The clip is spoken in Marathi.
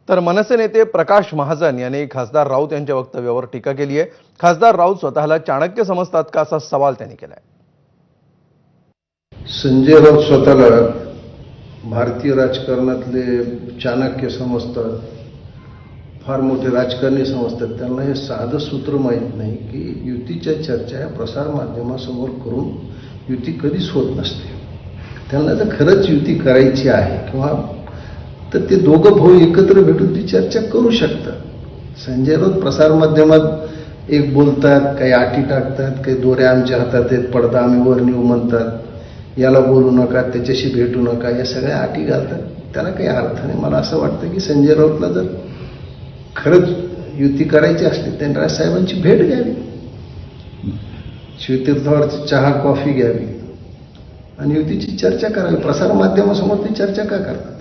तर मनसे नेते प्रकाश महाजन यांनी खासदार राऊत यांच्या वक्तव्यावर टीका केली आहे। खासदार राऊत स्वतःला चाणक्य समजतात का असा सवाल त्यांनी केलाय। संजय राऊत स्वतःला भारतीय राजकारणातले चाणक्य समजतात, फार मोठे राजकारणी समजतात। त्यांना हे साधं सूत्र माहीत नाही की युतीच्या चर्चा या प्रसार माध्यमासमोर करून युती कधीच होत नसते। त्यांना जर खरंच युती करायची आहे किंवा तर ते दोघं भाऊ एकत्र भेटून ती चर्चा करू शकतात। संजय राऊत प्रसार माध्यमात एक बोलतात, काही अटी टाकतात, काही दोऱ्या आमच्या हातात आहेत, पडदा आम्ही वर नेऊ म्हणतात, याला बोलू नका, त्याच्याशी भेटू नका, या सगळ्या अटी घालतात। त्याला काही अर्थ नाही। मला असं वाटतं की संजय राऊतला जर खरंच युती करायची असली त्यांनी राजसाहेबांची भेट घ्यावी, शिवतीर्थावरची चहा कॉफी घ्यावी आणि युतीची चर्चा करावी। प्रसार माध्यमासमोर ती चर्चा का करतात?